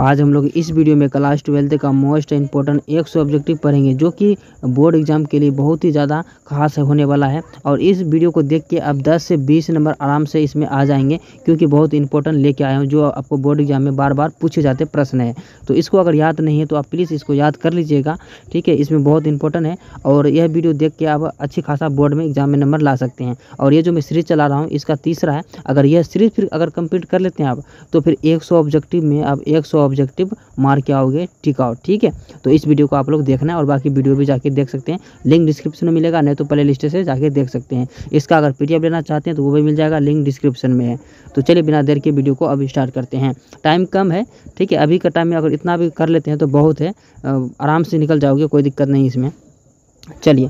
आज हम लोग इस वीडियो में क्लास 12 का मोस्ट इंपॉर्टेंट 100 ऑब्जेक्टिव पढ़ेंगे जो कि बोर्ड एग्जाम के लिए बहुत ही ज़्यादा खास होने वाला है। और इस वीडियो को देख के अब 10 से 20 नंबर आराम से इसमें आ जाएंगे, क्योंकि बहुत इंपॉर्टेंट लेके आए हूँ जो आपको बोर्ड एग्जाम में बार बार पूछे जाते प्रश्न है। तो इसको अगर याद नहीं है तो आप प्लीज़ इसको याद कर लीजिएगा, ठीक है। इसमें बहुत इंपॉर्टेंट है और यह वीडियो देख के आप अच्छी खासा बोर्ड में एग्जाम में नंबर ला सकते हैं। और ये जो मैं सीरीज चला रहा हूँ इसका तीसरा है। अगर यह सीरीज फिर अगर कंप्लीट कर लेते हैं आप तो फिर 100 ऑब्जेक्टिव में आप 100 ऑब्जेक्टिव मार के आओगे टिक आउट, ठीक है। तो इस वीडियो को आप लोग देखना है और बाकी वीडियो भी जाके देख सकते हैं, लिंक डिस्क्रिप्शन में मिलेगा, नहीं तो प्ले लिस्ट से जाके देख सकते हैं। इसका अगर पीडीएफ लेना चाहते हैं तो वो भी मिल जाएगा, लिंक डिस्क्रिप्शन में है। तो चलिए बिना देर के वीडियो को अब स्टार्ट करते हैं। टाइम कम है, ठीक है। अभी का टाइम में अगर इतना भी कर लेते हैं तो बहुत है, आराम से निकल जाओगे, कोई दिक्कत नहीं इसमें। चलिए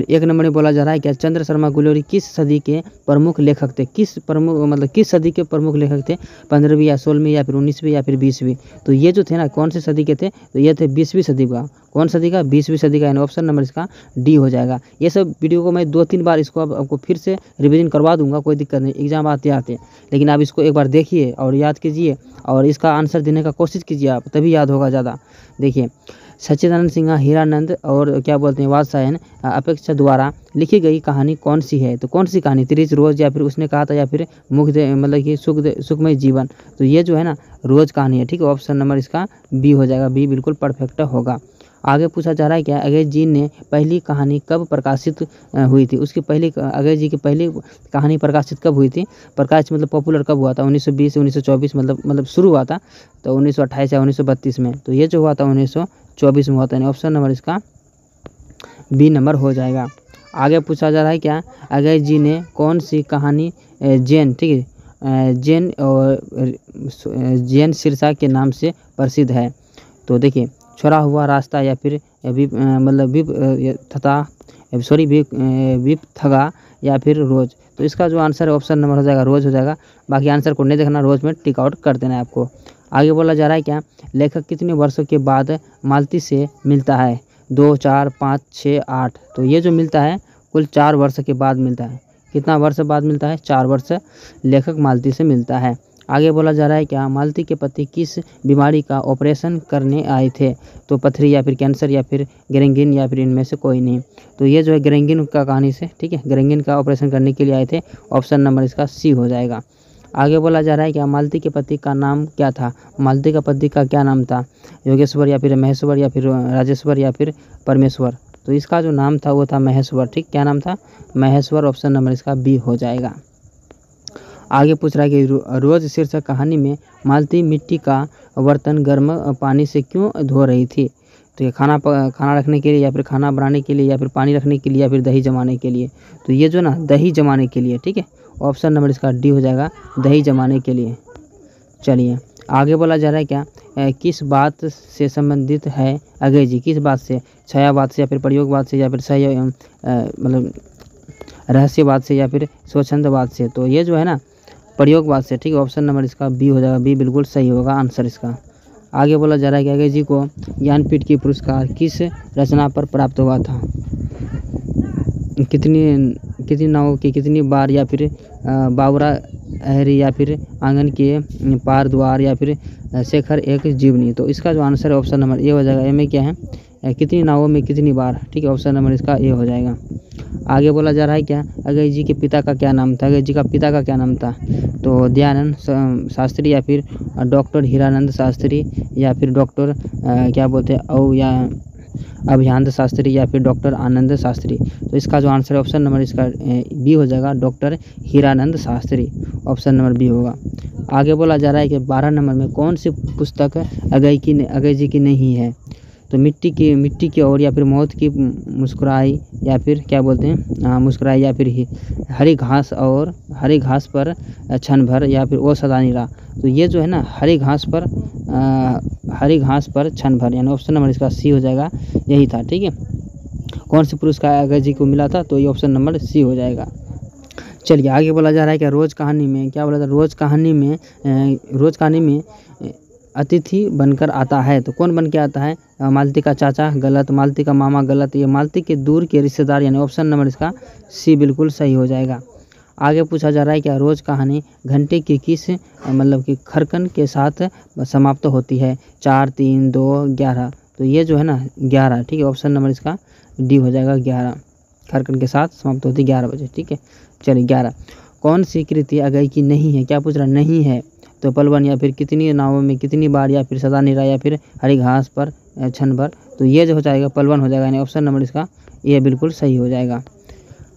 1 नंबर में बोला जा रहा है क्या चंद्र शर्मा गुलोरी किस सदी के प्रमुख लेखक थे? किस सदी के प्रमुख लेखक थे? 15वीं या 16वीं या फिर 19वीं या फिर 20वीं? तो ये जो थे ना कौन से सदी के थे? तो ये थे 20वीं सदी का। कौन सदी का? 20वीं सदी का, यानी ऑप्शन नंबर इसका डी हो जाएगा। ये सब वीडियो को मैं 2-3 बार इसको आपको फिर से रिवीजन करवा दूंगा, कोई दिक्कत नहीं, एग्जाम आते आते। लेकिन आप इसको एक बार देखिए और याद कीजिए और इसका आंसर देने का कोशिश कीजिए आप, तभी याद होगा ज़्यादा। देखिए, सच्चिदानंद सिन्हा, हीरानंद और क्या बोलते हैं वात्स्यायन अपेक्षा द्वारा लिखी गई कहानी कौन सी है? तो कौन सी कहानी? 30 रोज, या फिर उसने कहा था, या फिर कि सुखमय जीवन? तो ये जो है ना रोज कहानी है, ठीक है। ऑप्शन नंबर इसका बी हो जाएगा, बी बिल्कुल परफेक्ट होगा। आगे पूछा जा रहा है क्या अगस्त जी ने पहली कहानी कब प्रकाशित हुई थी? उसकी पहली अगस्त जी की पहली कहानी प्रकाशित कब हुई थी? प्रकाश मतलब पॉपुलर कब हुआ था? 1920 1924 मतलब शुरू हुआ था तो 1928 या 1932 में। तो ये जो हुआ था 1924 में हुआ था, ऑप्शन नंबर इसका बी नंबर हो जाएगा। आगे पूछा जा रहा है क्या अगस्त जी ने कौन सी कहानी जैन, ठीक है, जैन शीर्षक के नाम से प्रसिद्ध है? तो देखिए, छोड़ा हुआ रास्ता, या फिर विपथगा, या फिर रोज? तो इसका जो आंसर है ऑप्शन नंबर हो जाएगा रोज हो जाएगा। बाकी आंसर को नहीं देखना, रोज में टिक आउट कर देना है आपको। आगे बोला जा रहा है क्या लेखक कितने वर्षों के बाद मालती से मिलता है? 2, 4, 5, 6, 8? तो ये जो मिलता है कुल 4 वर्ष के बाद मिलता है। कितना वर्ष बाद मिलता है? 4 वर्ष लेखक मालती से मिलता है। आगे बोला जा रहा है क्या मालती के पति किस बीमारी का ऑपरेशन करने आए थे? तो पथरी, या फिर कैंसर, या फिर गैंग्रीन, या फिर इनमें से कोई नहीं? तो ये जो है गैंग्रीन का कहानी से, ठीक है, गैंग्रीन का ऑपरेशन करने के लिए आए थे। ऑप्शन नंबर इसका सी हो जाएगा। आगे बोला जा रहा है क्या मालती के पति का नाम क्या था? मालती का पति का क्या नाम था? योगेश्वर, या फिर महेश्वर, या फिर राजेश्वर, या फिर परमेश्वर? तो इसका जो नाम था वो था महेश्वर, ठीक। क्या नाम था? महेश्वर। ऑप्शन नंबर इसका बी हो जाएगा। आगे पूछ रहा है कि रोज शीर्षक कहानी में मालती मिट्टी का बर्तन गर्म पानी से क्यों धो रही थी? तो ये खाना रखने के लिए, या फिर खाना बनाने के लिए, या फिर पानी रखने के लिए, या फिर दही जमाने के लिए? तो ये जो ना दही जमाने के लिए, ठीक है। ऑप्शन नंबर इसका डी हो जाएगा, दही जमाने के लिए। चलिए आगे बोला जा रहा है क्या किस बात से संबंधित है अगस्त जी? किस बात से? छायावाद से, या फिर प्रयोगवाद से, या फिर रहस्यवाद से, या फिर स्वच्छंदवाद से? तो ये जो है ना प्रयोगवाद से, ठीक है। ऑप्शन नंबर इसका बी हो जाएगा, बी बिल्कुल सही होगा आंसर इसका। आगे बोला जा रहा है कि अगस्त जी को ज्ञानपीठ की पुरस्कार किस रचना पर प्राप्त हुआ था? कितनी नावों की कितनी बार, या फिर बावरा अहरी, या फिर आंगन के पार द्वार, या फिर शेखर एक जीवनी? तो इसका जो आंसर है ऑप्शन नंबर ए हो जाएगा। ए में क्या है कितनी नावों में कितनी बार, ठीक है। ऑप्शन नंबर इसका ए हो जाएगा। आगे बोला जा रहा है क्या अगस्त जी के पिता का क्या नाम था? अगस्त जी का पिता का क्या नाम था? तो दयानंद शास्त्री, या फिर डॉक्टर हीरानंद शास्त्री, या फिर डॉक्टर क्या बोलते हैं या अभियांत शास्त्री, या फिर डॉक्टर आनंद शास्त्री? तो इसका जो आंसर है ऑप्शन नंबर इसका बी हो जाएगा, doctor Hiranand Shastri. Option number B होगा। आगे बोला जा रहा है कि 12 नंबर में कौन सी पुस्तक अगस्त जी की नहीं है? तो मिट्टी की और, या फिर मौत की मुस्कुराई, या फिर क्या बोलते हैं मुस्कुराई, या फिर हरी घास पर क्षण भर, या फिर ओ सदा निरा? तो ये जो है ना हरी घास पर क्षण भर, यानी ऑप्शन नंबर इसका सी हो जाएगा, यही था, ठीक है। कौन से पुरस्कार अगस्त जी को मिला था? तो ये ऑप्शन नंबर सी हो जाएगा। चलिए आगे बोला जा रहा है कि रोज कहानी में क्या बोला था? रोज कहानी में अतिथि बनकर आता है। तो कौन बन के आता है? मालती का चाचा गलत, मालती का मामा गलत, ये मालती के दूर के रिश्तेदार, यानी ऑप्शन नंबर इसका सी बिल्कुल सही हो जाएगा। आगे पूछा जा रहा है क्या रोज़ कहानी घंटे की किस मतलब कि खरकन के साथ समाप्त होती है? 4, 3, 2, 11। तो ये जो है ना 11, ठीक है। ऑप्शन नंबर इसका डी हो जाएगा 11, खरकन के साथ समाप्त होती है 11 बजे, ठीक है। चलिए 11, कौन सी कृति अगई की नहीं है? क्या पूछ रहा नहीं है? तो पलवन या फिर कितनी नावों में कितनी बार या फिर सदा निरा या फिर हरी घास पर क्षण भर। तो ये जो हो जाएगा पलवन हो जाएगा, यानी ऑप्शन नंबर इसका ये बिल्कुल सही हो जाएगा।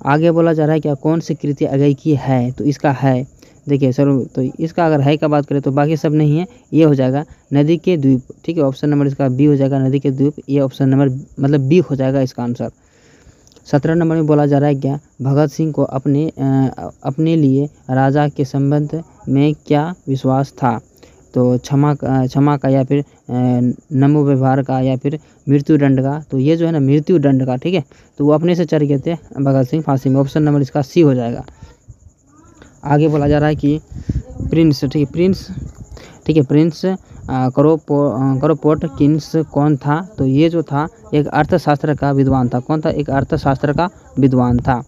आगे बोला जा रहा है क्या कौन सी कृति अगई की है? तो इसका है, देखिए सर, तो इसका अगर है का बात करें तो बाकी सब नहीं है, ये हो जाएगा नदी के द्वीप, ठीक है। ऑप्शन नंबर इसका बी हो जाएगा, नदी के द्वीप। ये ऑप्शन नंबर मतलब बी हो जाएगा इसका आंसर। 17 नंबर में बोला जा रहा है क्या भगत सिंह को अपने लिए राजा के संबंध में क्या विश्वास था? तो क्षमा का या फिर नम्र व्यवहार का या फिर मृत्यु दंड का। तो ये जो है ना मृत्यु दंड का, ठीक है। तो वो अपने से चढ़ गए थे भगत सिंह फांसी में। ऑप्शन नंबर इसका सी हो जाएगा। आगे बोला जा रहा है कि प्रिंस, ठीक है, प्रिंस, ठीक है, प्रिंस करोपोटकिंस कौन था? तो ये जो था एक अर्थशास्त्र का विद्वान था। कौन था? एक अर्थशास्त्र का विद्वान था।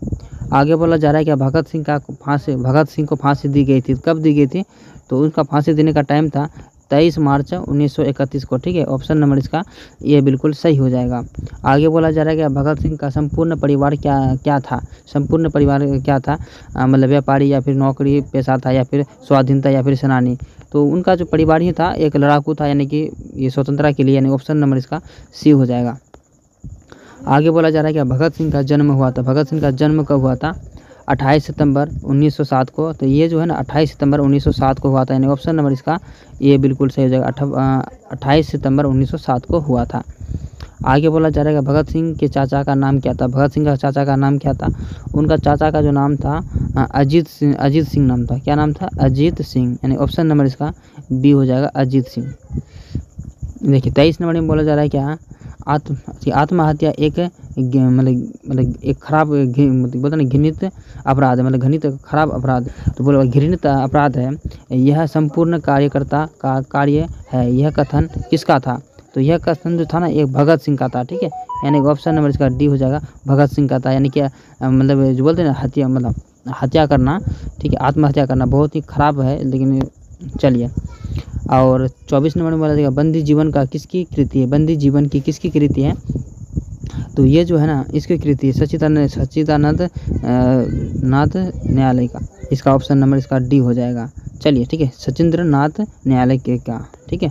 आगे बोला जा रहा है क्या भगत सिंह को फांसी दी गई थी? कब दी गई थी? तो उनका फांसी देने का टाइम था 23 मार्च 1931 को, ठीक है। ऑप्शन नंबर इसका ये बिल्कुल सही हो जाएगा। आगे बोला जा रहा है कि भगत सिंह का संपूर्ण परिवार क्या था? संपूर्ण परिवार क्या था? मतलब व्यापारी या फिर नौकरी पेशा था या फिर स्वाधीनता या फिर सेनानी। तो उनका जो परिवार ही था एक लड़ाकू था, यानी कि ये स्वतंत्रता के लिए, यानी ऑप्शन नंबर इसका सी हो जाएगा। आगे बोला जा रहा है कि भगत सिंह का जन्म हुआ था। भगत सिंह का जन्म कब हुआ था? 28 सितंबर 1907 को। तो ये जो है ना 28 सितंबर 1907 को हुआ था, यानी ऑप्शन नंबर इसका ये बिल्कुल सही हो जाएगा। 28 सितंबर 1907 को हुआ था। आगे बोला जा रहा है कि भगत सिंह के चाचा का नाम क्या था? भगत सिंह का चाचा का नाम क्या था? उनका चाचा का जो नाम था अजीत सिंह नाम था। क्या नाम था? अजीत सिंह, यानी ऑप्शन नंबर इसका बी हो जाएगा, अजीत सिंह। देखिए 23 नंबर में बोला जा रहा है क्या आत्महत्या एक मतलब एक खराब बोलते ना घृणित अपराध है, मतलब घृणित खराब अपराध। तो बोलो घृणित अपराध है, यह संपूर्ण कार्यकर्ता का कार्य है। यह कथन किसका था? तो यह कथन जो था ना एक भगत सिंह का था, ठीक है। यानी ऑप्शन नंबर इसका डी हो जाएगा, भगत सिंह का था। यानी क्या मतलब जो बोलते हैं ना हत्या, मतलब हत्या करना, ठीक है, आत्महत्या करना बहुत ही खराब है। लेकिन चलिए, और 24 नंबर में बोला जाएगा बंदी जीवन का किसकी कृति है? बंदी जीवन की किसकी कृति है? तो ये जो है ना इसकी कृति सच्चिदानंद नाथ न्यायालय का। इसका ऑप्शन नंबर इसका डी हो जाएगा। चलिए, ठीक है, सचिंद्र नाथ न्यायालय के का, ठीक है।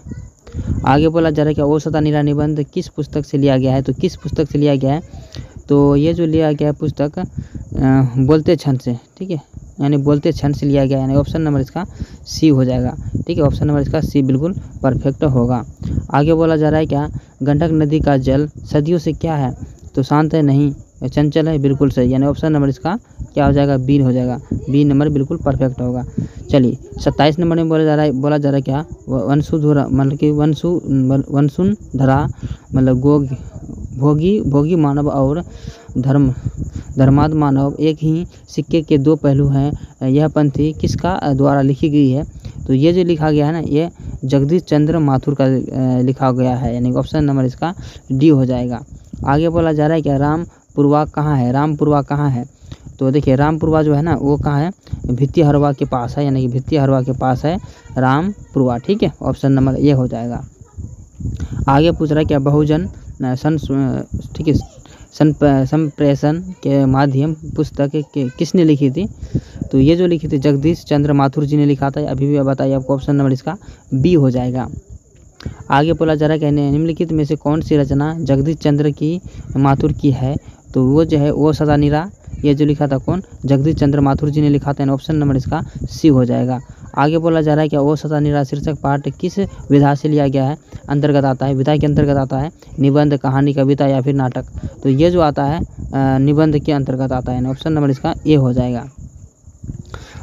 आगे बोला जा रहा है कि ओ सदा निबंध किस पुस्तक से लिया गया है? तो किस पुस्तक से लिया गया है? तो ये जो लिया गया है पुस्तक बोलते क्षण से, ठीक है, यानी बोलते क्षण से लिया गया, यानी ऑप्शन नंबर इसका सी हो जाएगा, ठीक है। ऑप्शन नंबर इसका सी बिल्कुल परफेक्ट होगा। आगे बोला जा रहा है क्या गंडक नदी का जल सदियों से क्या है? तो शांत है, नहीं, चंचल है, बिल्कुल सही, यानी ऑप्शन नंबर इसका क्या हो जाएगा? बी हो जाएगा। बी नंबर बिल्कुल परफेक्ट होगा। चलिए 27 नंबर में बोला जा रहा है क्या वंशुधरा, मतलब कि वंशुधरा मतलब भोगी मानव और धर्माद मानव एक ही सिक्के के दो पहलू हैं। यह पंक्ति किसका द्वारा लिखी गई है? तो ये जो लिखा गया है ना ये जगदीश चंद्र माथुर का लिखा गया है, यानी ऑप्शन नंबर इसका डी हो जाएगा। आगे बोला जा रहा है क्या रामपुरवा कहाँ है? रामपुरवा कहाँ है? तो देखिए रामपुरवा जो है ना वो कहाँ है? भित्तिया हरवा के पास है, यानी कि भित्तिया हरवा के पास है रामपुरवा, ठीक है। ऑप्शन नंबर ये हो जाएगा। आगे पूछ रहा है क्या बहुजन ठीक है संप्रेषण के माध्यम पुस्तक किसने लिखी थी? तो ये जो लिखी थी जगदीश चंद्र माथुर जी ने लिखा था। अभी भी बताइए आपको, ऑप्शन नंबर इसका बी हो जाएगा। आगे बोला जा रहा है कि निम्नलिखित में से कौन सी रचना जगदीश चंद्र की माथुर की है? तो वो जो है वो सदा निरा, ये जो लिखा था कौन? जगदीश चंद्र माथुर जी ने लिखा था, ऑप्शन नंबर इसका सी हो जाएगा। आगे बोला जा रहा है कि ओ सदा निरा शीर्षक पाठ किस विधा से लिया गया है? अंतर्गत आता है, विधा के अंतर्गत आता है निबंध, कहानी, कविता या फिर नाटक। तो ये जो आता है निबंध के अंतर्गत आता है, ऑप्शन नंबर इसका ए हो जाएगा।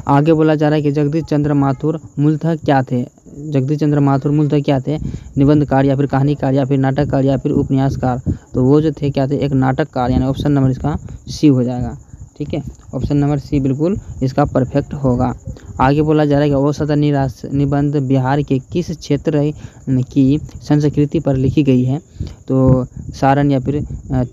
आगे बोला जा रहा है कि जगदीश चंद्र माथुर मूलतः क्या थे? जगदीश चंद्र माथुर मूलतः क्या थे? निबंधकार या फिर कहानीकार या फिर नाटककार या फिर उपन्यासकार। तो वो जो थे क्या थे? एक नाटककार, यानी ऑप्शन नंबर इसका सी हो जाएगा, ठीक है। ऑप्शन नंबर सी बिल्कुल इसका परफेक्ट होगा। आगे बोला जा रहा है कि औसत निबंध बिहार के किस क्षेत्र की संस्कृति पर लिखी गई है? तो सारण या फिर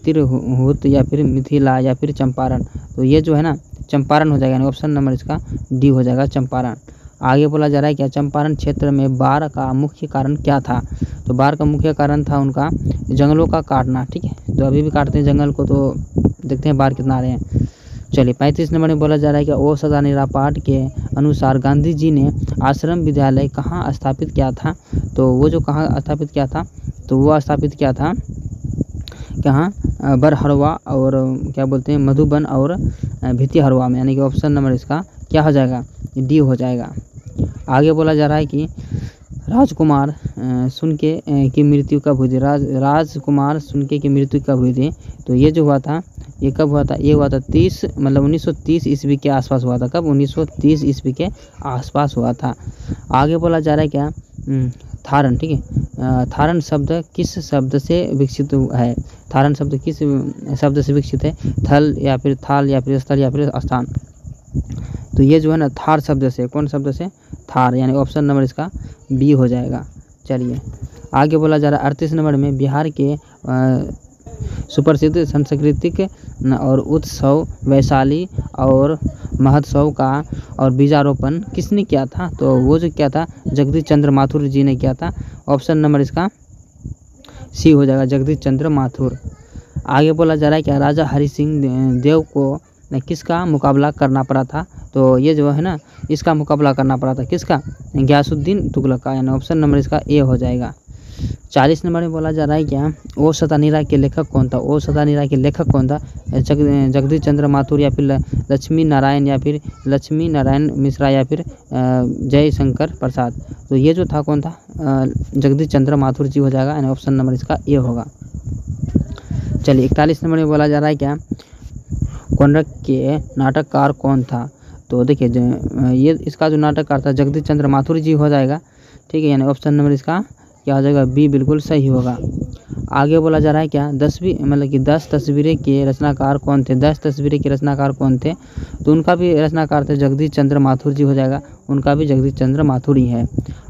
तिरहुत या फिर मिथिला या फिर चंपारण। तो ये जो है ना चंपारण हो जाएगा, यानी ऑप्शन नंबर इसका डी हो जाएगा, चंपारण। आगे बोला जा रहा है क्या, चंपारण क्षेत्र में बाढ़ का मुख्य कारण क्या था? तो बाढ़ का मुख्य कारण था उनका जंगलों का काटना। ठीक है, तो अभी भी काटते हैं जंगल को, तो देखते हैं बाढ़ कितना आ रहे हैं। चलिए 35 नंबर में बोला जा रहा है कि ओ सदा निरा पाठ के अनुसार गांधी जी ने आश्रम विद्यालय कहाँ स्थापित किया था? तो वो जो कहाँ स्थापित किया था, तो वो स्थापित किया था कहाँ, बरहरवा और क्या बोलते हैं मधुबन और भितिहरवा में, यानी कि ऑप्शन नंबर इसका क्या हो जाएगा, डी हो जाएगा। आगे बोला जा रहा है कि राजकुमार सुनके की मृत्यु कब हुई थी? राजकुमार सुनके की मृत्यु कब हुई थी? तो ये जो हुआ था, ये कब हुआ था? ये हुआ था 1930 ईस्वी के आसपास हुआ था। कब? 1930 ईस्वी के आसपास हुआ था। आगे बोला जा रहा है क्या, थारण। ठीक है, थारण शब्द किस शब्द से विकसित है? थारण शब्द किस शब्द से विकसित है? थल या फिर थाल या फिर स्थल या फिर स्थान। तो ये जो है ना थार शब्द से, कौन शब्द से? थार, यानी ऑप्शन नंबर इसका बी हो जाएगा। चलिए आगे बोला जा रहा है 38 नंबर में, बिहार के सुप्रसिद्ध सांस्कृतिक और उत्सव वैशाली और महोत्सव का और बीजारोपण किसने किया था? तो वो जो किया था जगदीश चंद्र माथुर जी ने किया था। ऑप्शन नंबर इसका सी हो जाएगा, जगदीश चंद्र माथुर। आगे बोला जा रहा है क्या, राजा हरि सिंह देव को किसका मुकाबला करना पड़ा था? तो ये जो है ना इसका मुकाबला करना पड़ा था, किसका? गयासुद्दीन तुगलक का, यानी ऑप्शन नंबर इसका ए हो जाएगा। 40 नंबर में बोला जा रहा है क्या, ओ सतानीरा के लेखक कौन था? ओ सतानीरा के लेखक कौन था? जगदीश चंद्र माथुर या फिर लक्ष्मी नारायण या फिर लक्ष्मी नारायण मिश्रा या फिर जयशंकर प्रसाद। तो ये जो था कौन था, जगदीश चंद्र माथुर जी हो जाएगा, यानी ऑप्शन नंबर इसका ए होगा। चलिए 41 नंबर में बोला जा रहा है क्या, कोनरक के नाटककार कौन था? तो देखिए ये इसका जो नाटककार था जगदीश चंद्र माथुर जी हो जाएगा। ठीक है, यानी ऑप्शन नंबर इसका क्या हो जाएगा, बी बिल्कुल सही होगा। आगे बोला जा रहा है क्या, 10 तस्वीरें के रचनाकार कौन थे? 10 तस्वीरें के रचनाकार कौन थे? तो उनका भी रचनाकार थे जगदीश चंद्र माथुर जी हो जाएगा, उनका भी जगदीश चंद्र माथुर ही है।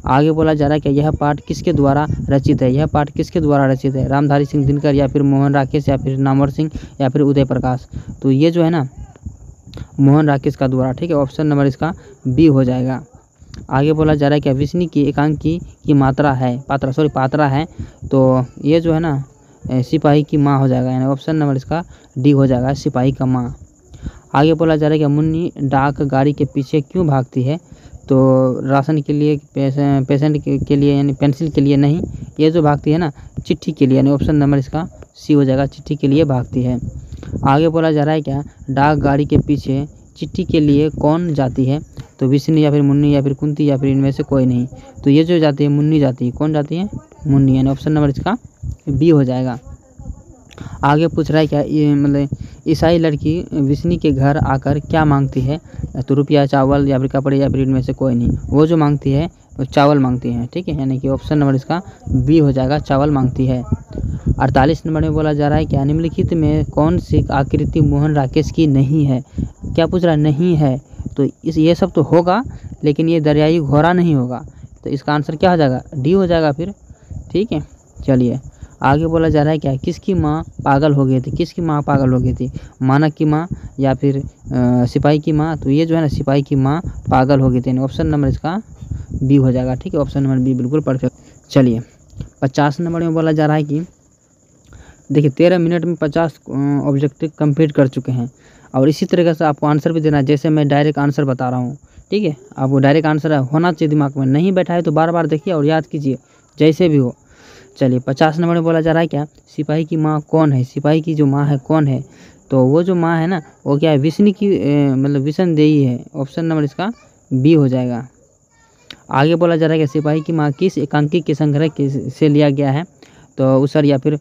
आगे बोला जा रहा है कि यह पाठ किसके द्वारा रचित है? यह पाठ किसके द्वारा रचित है? रामधारी सिंह दिनकर या फिर मोहन राकेश या फिर नामवर सिंह या फिर उदय प्रकाश। तो ये जो है ना मोहन राकेश का द्वारा। ठीक है, ऑप्शन नंबर इसका बी हो जाएगा। आगे बोला जा रहा है कि विष्णु की एकांकी की पात्रा है, तो ये जो है ना सिपाही की माँ हो जाएगा, यानी ऑप्शन नंबर इसका डी हो जाएगा, सिपाही का माँ। आगे बोला जा रहा है कि मुन्नी डाक गाड़ी के पीछे क्यों भागती है? तो राशन के लिए, पेशेंट के लिए, यानी पेंसिल के लिए नहीं, ये जो भागती है ना चिट्ठी के लिए, यानी ऑप्शन नंबर इसका सी हो जाएगा, चिट्ठी के लिए भागती है। आगे बोला जा रहा है क्या, डाक गाड़ी के पीछे चिट्ठी के लिए कौन जाती है? तो विष्णु या फिर मुन्नी या फिर कुंती या फिर इनमें से कोई नहीं। तो ये जो जाती है मुन्नी जाती है, कौन जाती है? मुन्नी, यानी ऑप्शन नंबर इसका बी हो जाएगा। आगे पूछ रहा है क्या, ये ईसाई लड़की विष्णु के घर आकर क्या मांगती है? तो रुपया, चावल या फिर कपड़े या फिर इनमें से कोई नहीं। वो जो मांगती है वो चावल मांगती है। ठीक है, यानी कि ऑप्शन नंबर इसका बी हो जाएगा, चावल मांगती है। 48 नंबर में बोला जा रहा है कि निम्नलिखित में कौन सी आकृति मोहन राकेश की नहीं है? क्या पूछ रहा है? नहीं है, तो ये सब तो होगा, लेकिन ये दरियाई घोड़ा नहीं होगा। तो इसका आंसर क्या हो जाएगा? डी हो जाएगा फिर। ठीक है, चलिए आगे बोला जा रहा है क्या, किसकी माँ पागल हो गई थी? किसकी माँ पागल हो गई थी? मानक की माँ या फिर सिपाही की माँ? तो ये जो है ना सिपाही की माँ पागल हो गई थी, ऑप्शन नंबर इसका बी हो जाएगा। ठीक है, ऑप्शन नंबर बी बिल्कुल परफेक्ट। चलिए 50 नंबर में बोला जा रहा है कि देखिए 13 मिनट में 50 ऑब्जेक्टिव कंप्लीट कर चुके हैं, और इसी तरीके से आपको आंसर भी देना है, जैसे मैं डायरेक्ट आंसर बता रहा हूँ। ठीक है, आपको डायरेक्ट आंसर होना चाहिए दिमाग में, नहीं बैठा है तो बार बार देखिए और याद कीजिए जैसे भी हो। चलिए 50 नंबर में बोला जा रहा है क्या, सिपाही की माँ कौन है? सिपाही की जो माँ है कौन है? तो वो जो माँ है ना वो क्या है? विष्णु की विष्णु देवी है, ऑप्शन नंबर इसका बी हो जाएगा। आगे बोला जा रहा है कि सिपाही की माँ किस एकांकी के संग्रह से लिया गया है? तो उसर या फिर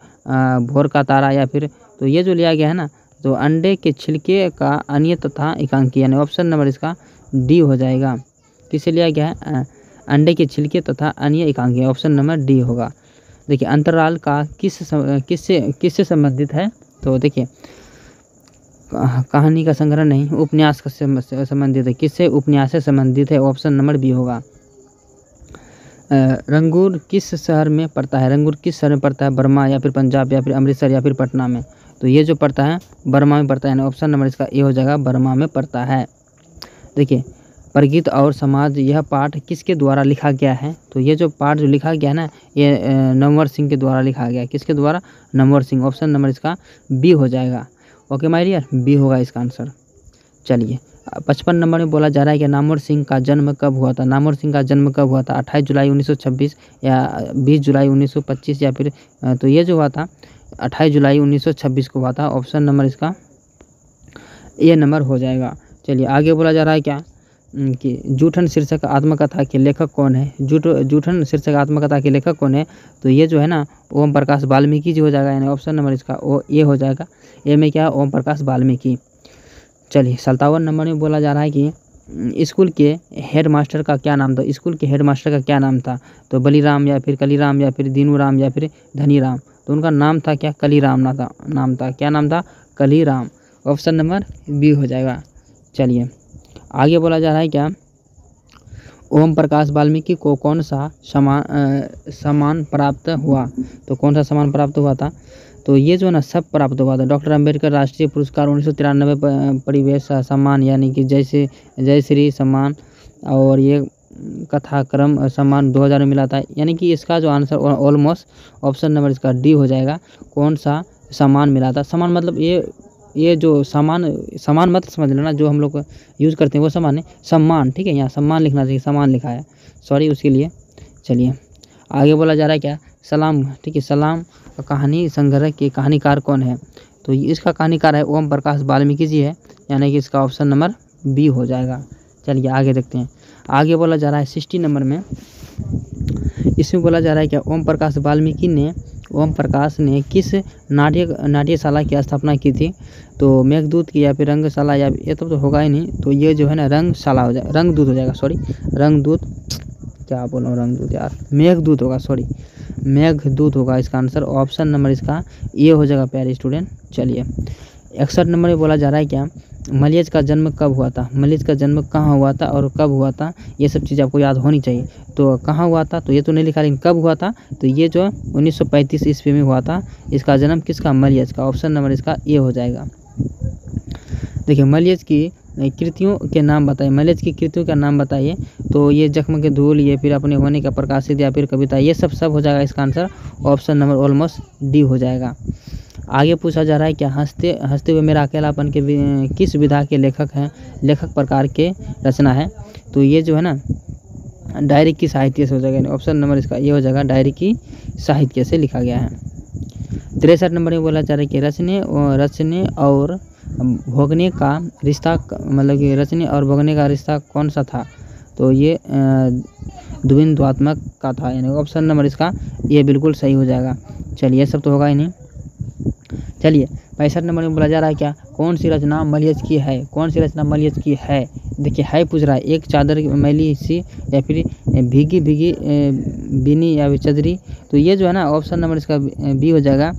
भोर का तारा या फिर, तो ये जो लिया गया है ना तो अंडे के छिलके का अन्य तथा एकांकी, यानी ऑप्शन नंबर इसका डी हो जाएगा। किससे लिया गया है? अंडे के छिलके तथा अन्य एकांकी, ऑप्शन नंबर डी होगा। देखिए अंतराल का किससे संबंधित है? तो देखिए कहानी का संग्रह नहीं, उपन्यास से संबंधित है। किससे? उपन्यास से संबंधित है, ऑप्शन नंबर बी होगा। रंगूर किस शहर में पड़ता है? रंगूर किस शहर में पड़ता है? बर्मा या फिर पंजाब या फिर अमृतसर या फिर पटना में? तो ये जो पड़ता है बर्मा में पड़ता है, यानी ऑप्शन नंबर इसका ए हो जाएगा, बर्मा में पड़ता है। देखिए प्रगीत और समाज, यह पाठ किसके द्वारा लिखा गया है? तो ये जो पाठ जो लिखा गया है ना, ये नंवर सिंह के द्वारा लिखा गया है। किसके द्वारा? नंवर सिंह। ऑप्शन नंबर इसका बी हो जाएगा। ओके माय डियर, बी होगा इसका आंसर। चलिए 55 नंबर में बोला जा रहा है कि नामवर सिंह का जन्म कब हुआ था? नामवर सिंह का जन्म कब हुआ था? 28 जुलाई 1926 या 20 जुलाई 1925 या फिर तो ये जो हुआ था 28 जुलाई 1926 को हुआ था। ऑप्शन नंबर इसका ए नंबर हो जाएगा। चलिए आगे बोला जा रहा है क्या कि जूठन शीर्षक आत्मकथा के लेखक कौन है? जूठन शीर्षक आत्मकथा के लेखक कौन है? तो ये जो है ना ओम प्रकाश वाल्मीकि जी हो जाएगा, यानी ऑप्शन नंबर इसका ओ ए हो जाएगा। ए में क्या है? ओम प्रकाश वाल्मीकि। चलिए 57 नंबर में बोला जा रहा है कि स्कूल के हेड मास्टर का क्या नाम था? स्कूल के हेड मास्टर का क्या नाम था? तो बलीराम या फिर कलीराम या फिर दीनूराम या फिर धनीराम। तो उनका नाम था क्या? कलीराम नाम था। क्या नाम था? कलीराम। ऑप्शन नंबर बी हो जाएगा। चलिए आगे बोला जा रहा है क्या ओम प्रकाश वाल्मीकि को कौन सा सम्मान प्राप्त हुआ? तो कौन सा सम्मान प्राप्त हुआ था? तो ये जो है ना सब प्राप्त हुआ था। डॉक्टर अंबेडकर राष्ट्रीय पुरस्कार 1993 परिवेश सम्मान, यानी कि जय श्री सम्मान, और ये कथाक्रम सम्मान 2000 में मिला था। यानी कि इसका जो आंसर ऑलमोस्ट ऑप्शन नंबर इसका डी हो जाएगा। कौन सा सम्मान मिला था? सम्मान मतलब ये जो सामान मतलब समझ लेना, जो हम लोग यूज़ करते हैं वो सामान है, सम्मान। ठीक है, यहाँ सम्मान लिखना चाहिए, सामान लिखा है, सॉरी उसके लिए। चलिए आगे बोला जा रहा है क्या सलाम। ठीक है, सलाम कहानी संग्रह के कहानीकार कौन है? तो इसका कहानीकार है ओम प्रकाश वाल्मीकि जी है, यानी कि इसका ऑप्शन नंबर बी हो जाएगा। चलिए आगे देखते हैं। आगे बोला जा रहा है 60 नंबर में, इसमें बोला जा रहा है क्या ओम प्रकाश ने किस नाट्यशाला की स्थापना की थी? तो मेघदूत की या फिर रंगशाला, या ये तो होगा ही नहीं। तो ये जो है ना रंगशाला हो जाएगा, रंगदूत हो जाएगा, सॉरी रंगदूत, क्या बोल रहा हूँ रंगदूत यार, मेघदूत होगा, सॉरी मेघदूत होगा इसका आंसर। ऑप्शन नंबर इसका ये हो जाएगा प्यारे स्टूडेंट। चलिए 61 नंबर में बोला जा रहा है क्या मलियज का जन्म कब हुआ था? मलियज का जन्म कहाँ हुआ था और कब हुआ था? ये सब चीज़ आपको याद होनी चाहिए। तो कहाँ हुआ था? तो ये तो नहीं लिखा, लेकिन कब हुआ था? तो ये जो 1935 ईस्वी में हुआ था। इसका जन्म किसका? मलियज का। ऑप्शन नंबर इसका ये हो जाएगा। देखिए मलियज की कृतियों के नाम बताइए। मलियज की कृतियों का नाम बताइए। तो ये जख्म के धूल, ये फिर अपने होने का प्रकाशित, या फिर कविता, ये सब हो जाएगा इसका answer. Option number almost D हो जाएगा। आगे पूछा जा रहा है क्या हंसते हुए मेरा अकेलापन के किस विधा के लेखक प्रकार के रचना है? तो ये जो है ना डायरी की साहित्य से हो जाएगा। ऑप्शन नंबर इसका ये हो जाएगा, डायरी की साहित्य से लिखा गया है। 63 नंबर में बोला जा रहा है कि रचने और भोगने का रिश्ता, मतलब कि रचने और भोगने का रिश्ता कौन सा था? तो ये द्विंद्वात्मक का था, यानी ऑप्शन नंबर इसका ये बिल्कुल सही हो जाएगा। चलिए सब तो होगा ही नहीं। चलिए 65 नंबर में बोला जा रहा है क्या कौन सी रचना मलियज की है? कौन सी रचना मलियज की है? देखिए है पूछ रहा है, एक चादर मैली सी, या फिर भीगी बीनी, या फिर चदरी। तो ये जो है ना ऑप्शन नंबर इसका बी हो जाएगा,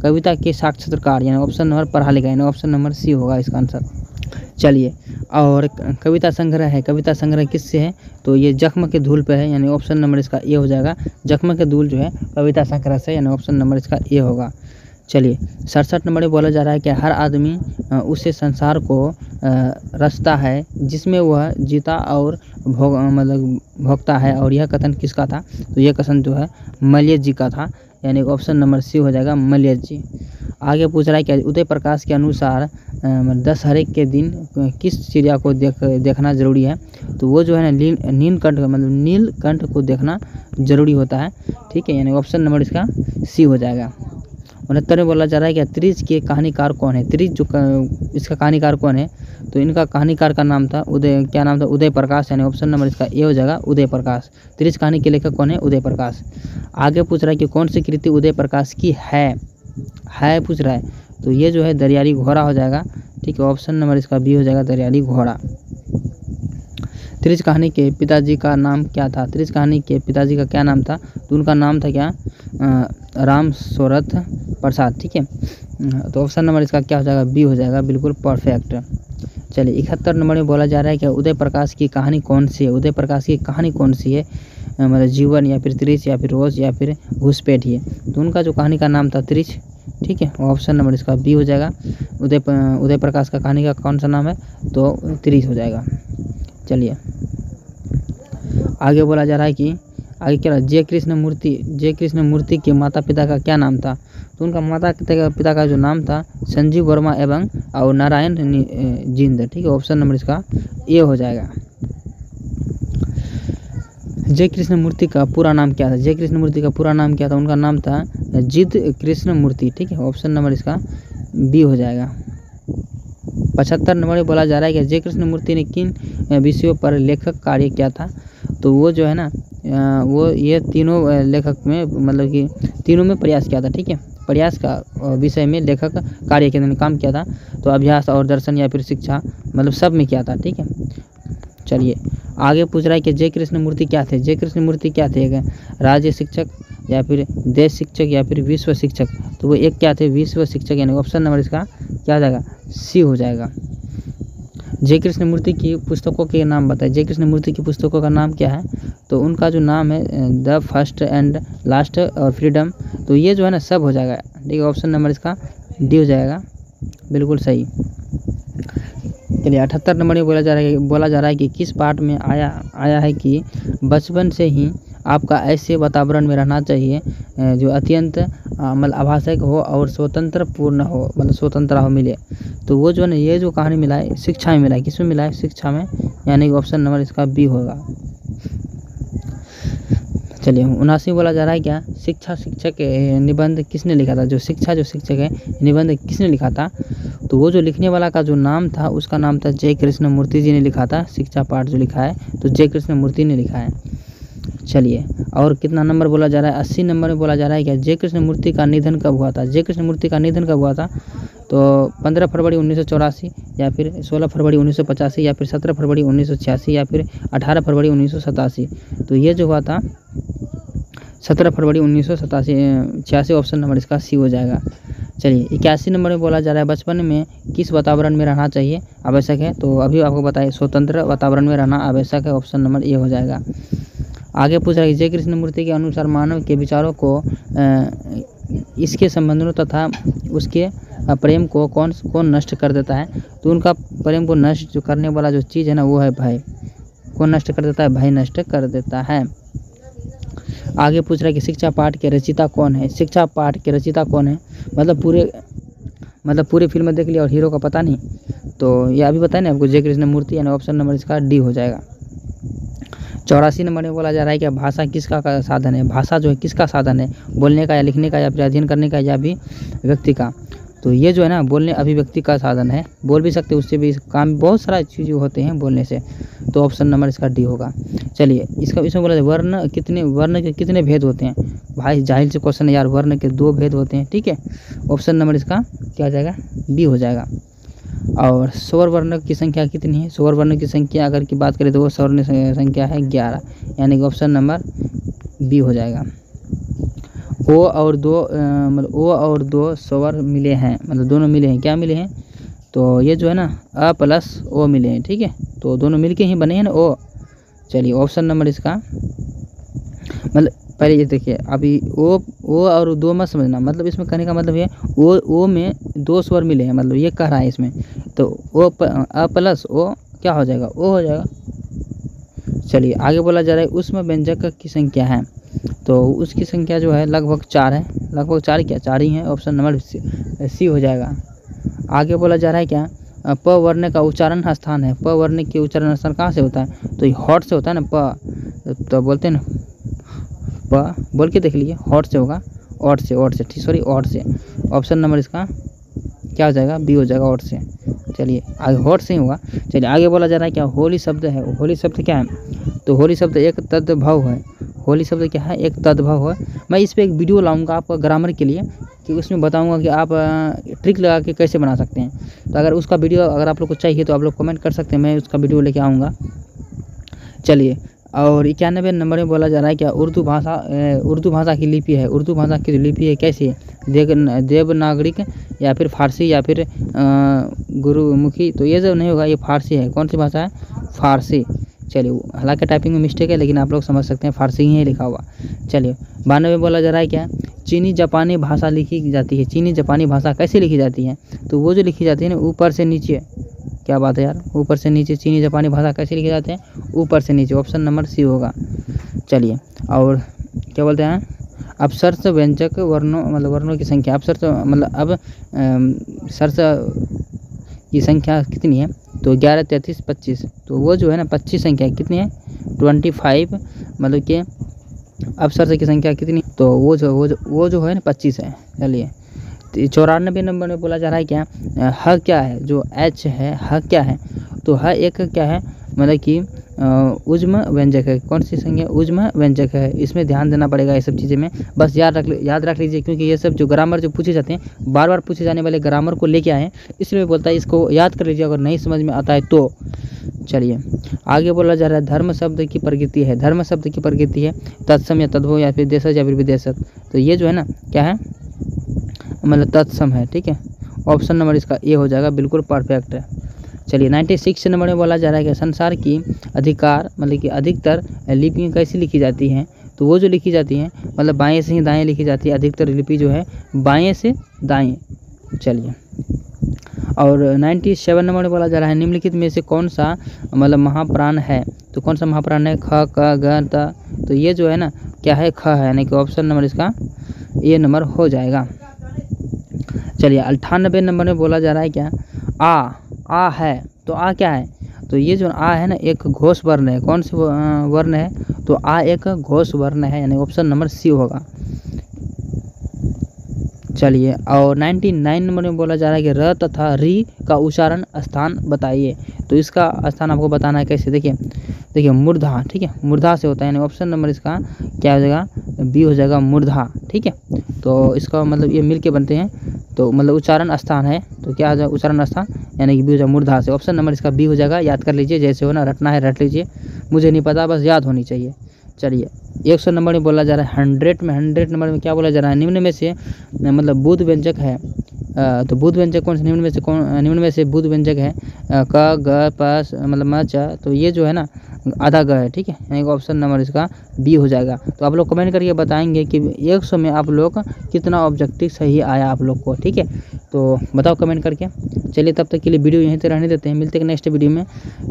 कविता के साक्षात्कार, यानी ऑप्शन नंबर पढ़ा लिखा, यानी ऑप्शन नंबर सी होगा इसका आंसर। चलिए और कविता संग्रह है, कविता संग्रह किससे है? तो ये जख्म के धूल पे है, यानी ऑप्शन नंबर इसका ए हो जाएगा। जख्म के धूल जो है कविता संग्रह से, यानी ऑप्शन नंबर इसका ए होगा। चलिए 67 नंबर में बोला जा रहा है कि हर आदमी उसे संसार को रचता है जिसमें वह जीता और भोगता है, और यह कथन किसका था? तो यह कथन जो है मलियज जी का था, यानी ऑप्शन नंबर सी हो जाएगा, मलियज जी। आगे पूछ रहा है कि उदय प्रकाश के अनुसार दशहरे के दिन किस चिड़िया को देखना जरूरी है? तो वो जो है ना नीलकंठ को देखना जरूरी होता है। ठीक है, यानी ऑप्शन नंबर इसका सी हो जाएगा। 69 में बोला जा रहा है कि त्रिज के कहानीकार कौन है? त्रिज जो इसका कहानीकार कौन है? तो इनका कहानीकार का नाम था क्या नाम था? उदय प्रकाश, यानी ऑप्शन नंबर इसका ए हो जाएगा, उदय प्रकाश। त्रिज कहानी के लेखक कौन है? उदय प्रकाश। आगे पूछ रहा है कि कौन सी कृति उदय प्रकाश की है पूछ रहा है। तो ये जो है दरियाई घोड़ा हो जाएगा। ठीक है, ऑप्शन नंबर इसका बी हो जाएगा, दरियाई घोड़ा। त्रिज कहानी के पिताजी का नाम क्या था? त्रिज कहानी के पिताजी का क्या नाम था? तो उनका नाम था क्या? राम सूरत प्रसाद। ठीक है, तो ऑप्शन नंबर इसका क्या हो जाएगा? बी हो जाएगा, बिल्कुल परफेक्ट। चलिए 71 नंबर में बोला जा रहा है कि उदय प्रकाश की कहानी कौन सी है? उदय प्रकाश की कहानी कौन सी है? मतलब जीवन, या फिर त्रिज, या फिर रोज, या फिर घुसपैठ है। तो उनका जो कहानी का नाम था त्रिज। ठीक है, ऑप्शन नंबर इसका बी हो जाएगा। उदय प्रकाश का कहानी का कौन सा नाम है, तो 30 हो जाएगा। चलिए आगे बोला जा रहा है कि आगे क्या, जय कृष्ण मूर्ति के माता पिता का क्या नाम था, तो उनका माता पिता का जो नाम था संजीव वर्मा एवं और नारायण जिंद, ठीक है, ऑप्शन नंबर इसका ए हो जाएगा। जय कृष्ण मूर्ति का पूरा नाम क्या था, जय कृष्ण मूर्ति का पूरा नाम क्या था, उनका नाम था जिद कृष्ण मूर्ति, ठीक है, ऑप्शन नंबर इसका बी हो जाएगा। 75 नंबर में बोला जा रहा है कि जय कृष्ण मूर्ति ने किन विषयों पर लेखक कार्य किया था, तो वो जो है ना वो ये तीनों लेखक में मतलब कि तीनों में प्रयास किया था, ठीक है, प्रयास का विषय में लेखक कार्य के काम किया था, तो अभ्यास और दर्शन या फिर शिक्षा मतलब सब में किया था, ठीक है। चलिए आगे पूछ रहा है कि जय कृष्ण मूर्ति क्या थे, जय कृष्ण मूर्ति क्या थे, राज्य शिक्षक या फिर देश शिक्षक या फिर विश्व शिक्षक, तो वो एक क्या थे, विश्व शिक्षक, यानी ऑप्शन नंबर इसका क्या हो जाएगा, सी हो जाएगा। जय कृष्ण मूर्ति की पुस्तकों के नाम बताए, जय कृष्ण मूर्ति की पुस्तकों का नाम क्या है, तो उनका जो नाम है द फर्स्ट एंड लास्ट और फ्रीडम, तो ये जो है ना सब हो जाएगा, ठीक है, ऑप्शन नंबर इसका डी हो जाएगा, बिल्कुल सही। चलिए 78 नंबर में बोला जा रहा है कि किस पाठ में आया है कि बचपन से ही आपका ऐसे वातावरण में रहना चाहिए जो अत्यंत मतलब आभासक हो और स्वतंत्र पूर्ण हो, मतलब स्वतंत्रता हो मिले, तो वो जो है ना ये जो कहानी मिला है शिक्षा में मिला है, किसमें मिला है, शिक्षा में, यानी कि ऑप्शन नंबर इसका बी होगा। चलिए 79 बोला जा रहा है क्या, शिक्षक निबंध किसने लिखा था, जो शिक्षक है निबंध किसने लिखा था, तो वो जो लिखने वाला का जो नाम था उसका नाम था जय कृष्ण मूर्ति जी ने लिखा था, शिक्षा पाठ जो लिखा है तो जय कृष्ण मूर्ति ने लिखा है। चलिए और कितना नंबर बोला जा रहा है, 80 नंबर में बोला जा रहा है क्या, जय कृष्ण मूर्ति का निधन कब हुआ था, जय कृष्ण मूर्ति का निधन कब हुआ था, तो 15 फरवरी 1984 या फिर 16 फरवरी 1985 या फिर 17 फरवरी 1986 या फिर 18 फरवरी 1987, तो ये जो हुआ था 17 फरवरी 1986, ऑप्शन नंबर इसका सी हो जाएगा। चलिए 81 नंबर में बोला जा रहा है बचपन में किस वातावरण में रहना चाहिए आवश्यक है, तो अभी आपको बताइए स्वतंत्र वातावरण में रहना आवश्यक है, ऑप्शन नंबर ए हो जाएगा। आगे पूछ रहा है जय कृष्ण मूर्ति के अनुसार मानव के विचारों को इसके संबंधों तथा उसके प्रेम को कौन नष्ट कर देता है, तो उनका प्रेम को नष्ट जो करने वाला जो चीज़ है ना वो है भय, कौन नष्ट कर देता है, भय नष्ट कर देता है। आगे पूछ रहा है कि शिक्षा पाठ के रचयिता कौन है, शिक्षा पाठ के रचयिता कौन है, मतलब पूरे फिल्म देख लिया और हीरो का पता नहीं, तो ये अभी बताए ना आपको जय कृष्ण मूर्ति, यानी ऑप्शन नंबर इसका डी हो जाएगा। 84 नंबर में बोला जा रहा है कि भाषा किसका का साधन है, भाषा जो है किसका साधन है, बोलने का या लिखने का या फिर अध्ययन करने का या भी व्यक्ति का, तो ये जो है ना बोलने अभिव्यक्ति का साधन है, बोल भी सकते उससे भी काम बहुत सारा चीज़ें होते हैं बोलने से, तो ऑप्शन नंबर इसका डी होगा। चलिए इसमें बोला वर्ण के कितने भेद होते हैं, भाई जाहिर से क्वेश्चन है यार, वर्ण के 2 भेद होते हैं, ठीक है, ऑप्शन नंबर इसका क्या हो जाएगा, बी हो जाएगा। और स्वर वर्ण की संख्या कितनी है, स्वर वर्ण की संख्या अगर की बात करें तो वो स्वर संख्या है 11, यानी कि ऑप्शन नंबर बी हो जाएगा। ओ और दो स्वर मिले हैं, मतलब दोनों मिले हैं, क्या मिले हैं, तो ये जो है ना अ प्लस ओ मिले हैं, ठीक है, तो दोनों मिलके ही बने हैं ना ओ। चलिए ऑप्शन नंबर इसका मतलब पहले ये देखिए, अभी ओ और 2 मत समझना, मतलब इसमें कहने का मतलब है ओ में 2 स्वर मिले हैं, मतलब ये कह रहा है इसमें, तो अ प्लस ओ क्या हो जाएगा, ओ हो जाएगा। चलिए आगे बोला जा रहा है उसमें व्यंजक की संख्या है, तो उसकी संख्या जो है लगभग 4 है, लगभग 4 क्या 4 ही है, ऑप्शन नंबर सी हो जाएगा। आगे बोला जा रहा है क्या, प वर्ण का उच्चारण स्थान है, प वर्ण के उच्चारण स्थान कहाँ से होता है, तो ये हॉट से होता है ना, प तो बोलते हैं ना प, बोल के देख लीजिए, हॉट से होगा, ऑट से ठीक, सॉरी ऑट से, ऑप्शन नंबर इसका क्या हो जाएगा, बी हो जाएगा, ऑट से। चलिए आगे हॉट से ही होगा। चलिए आगे बोला जा रहा है क्या, होली शब्द है, होली शब्द क्या है, तो होली शब्द एक तद्भव है, होली शब्द क्या है, एक तद्भव है। मैं इस पर एक वीडियो लाऊंगा आपका ग्रामर के लिए, कि उसमें बताऊंगा कि आप ट्रिक लगा के कैसे बना सकते हैं, तो अगर उसका वीडियो अगर आप लोग को चाहिए तो आप लोग कमेंट कर सकते हैं, मैं उसका वीडियो लेके आऊँगा। चलिए और 91 नंबर में बोला जा रहा है क्या, उर्दू भाषा की लिपि है, उर्दू भाषा की जो लिपि है कैसी है, देवनागरिक या फिर फारसी या फिर गुरुमुखी, तो ये जो नहीं होगा, ये फारसी है, कौन सी भाषा है, फारसी। चलिए हालांकि टाइपिंग में मिस्टेक है लेकिन आप लोग समझ सकते हैं फारसी ही लिखा हुआ। चलिए 92 में बोला जा रहा है क्या, चीनी जापानी भाषा लिखी जाती है। चीनी जापानी भाषा कैसे लिखी जाती है? तो वो जो लिखी जाती है ना ऊपर से नीचे। क्या बात है यार, ऊपर से नीचे चीनी जापानी भाषा कैसे लिखे जाते हैं? ऊपर से नीचे। ऑप्शन नंबर सी होगा। चलिए, और क्या बोलते हैं, अपसर्स व्यंजक वर्णों मतलब वर्णों की संख्या, अपसर्स मतलब अब सर्स की संख्या कितनी है? तो 11, 33, 25। तो वो जो है ना 25 संख्या कितनी है? 25। मतलब कि अपसर्स की संख्या कितनी? तो वो जो है ना 25 है। चलिए, 94 नंबर में बोला जा रहा है क्या? ह क्या है? जो H है, ह क्या है? तो ह एक क्या है, मतलब कि उज्म व्यंजक है। कौन सी संज्ञा? उज्म व्यंजक है। इसमें ध्यान देना पड़ेगा ये सब चीज़ें में, बस याद रख लीजिए, क्योंकि ये सब जो ग्रामर जो पूछे जाते हैं, बार बार पूछे जाने वाले ग्रामर को लेके आए हैं, इसलिए बोलता है इसको याद कर लीजिए अगर नहीं समझ में आता है तो। चलिए, आगे बोला जा रहा है धर्म शब्द की प्रकृति है। धर्म शब्द की प्रकृति है तत्सम या तद्भव या फिर देशज या फिर विदेशज। तो ये जो है ना क्या है, मतलब तत्सम है। ठीक है, ऑप्शन नंबर इसका ए हो जाएगा, बिल्कुल परफेक्ट है। चलिए, 96 नंबर में बोला जा रहा है कि संसार की अधिकार मतलब कि अधिकतर लिपियाँ कैसी लिखी जाती हैं? तो वो जो लिखी जाती हैं मतलब बाएं से ही दाएं लिखी जाती है। अधिकतर लिपि जो है बाएं से दाएं। चलिए, और 97 नंबर में बोला जा रहा है निम्नलिखित में से कौन सा मतलब महाप्राण है? तो कौन सा महाप्राण है? ख, क, ग, त। तो ये जो है ना क्या है? ख है, यानी कि ऑप्शन नंबर इसका ए नंबर हो जाएगा। चलिए, 98 नंबर में बोला जा रहा है क्या? आ है। तो आ क्या है? तो ये जो आ है ना एक घोष वर्ण है। कौन सी वर्ण है? तो आ एक घोष वर्ण है, यानी ऑप्शन नंबर सी होगा। चलिए, और 99 नंबर में बोला जा रहा है कि र तथा री का उच्चारण स्थान बताइए। तो इसका स्थान आपको बताना है कैसे? देखिए मूर्धा। ठीक है, मूर्धा से होता है, यानी ऑप्शन नंबर इसका क्या हो जाएगा? बी हो जाएगा, मूर्धा। ठीक है, तो इसका मतलब ये मिल के बनते हैं, तो मतलब उच्चारण स्थान है, तो क्या हो जाएगा? उच्चारण स्थान, यानी कि बी हो जाएगा मूर्धा से। ऑप्शन नंबर इसका बी हो जाएगा। याद कर लीजिए, जैसे हो ना, रटना है रट लीजिए, मुझे नहीं पता, बस याद होनी चाहिए। चलिए, 100 नंबर में बोला जा रहा है 100 नंबर में क्या बोला जा रहा है? निम्न में से मतलब बुध व्यंजक है। तो बुध व्यंजक कौन से? निम्न में से बुध व्यंजक है क, ग, प मतलब म, च। तो ये जो है ना आधा ग है। ठीक है, यानी कि ऑप्शन नंबर इसका बी हो जाएगा। तो आप लोग कमेंट करके बताएंगे कि 100 में आप लोग कितना ऑब्जेक्टिव सही आया आप लोग को। ठीक है, तो बताओ कमेंट करके। चलिए, तब तक के लिए वीडियो यहीं तक रहने देते हैं, मिलते हैं नेक्स्ट वीडियो में।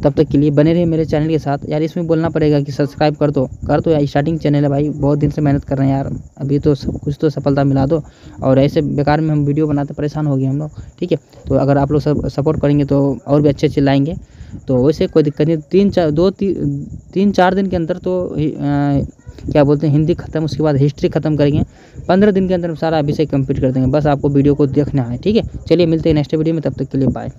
तब तक के लिए बने रहिए मेरे चैनल के साथ। यार इसमें बोलना पड़ेगा कि सब्सक्राइब कर दो यार, स्टार्टिंग चैनल है भाई, बहुत दिन से मेहनत कर रहे हैं यार, अभी तो सब कुछ तो सफलता मिला दो। और ऐसे बेकार में हम वीडियो बनाते परेशान हो गए हम लोग। ठीक है, तो अगर आप लोग सब सपोर्ट करेंगे तो और भी अच्छे लाएंगे। तो वैसे कोई दिक्कत नहीं, 3-4 दिन के अंदर तो क्या बोलते हैं हिंदी खत्म, उसके बाद हिस्ट्री खत्म करेंगे। 15 दिन के अंदर सारा विषय कंप्लीट कर देंगे, बस आपको वीडियो को देखना है। ठीक है, चलिए मिलते हैं नेक्स्ट वीडियो में, तब तक के लिए बाय।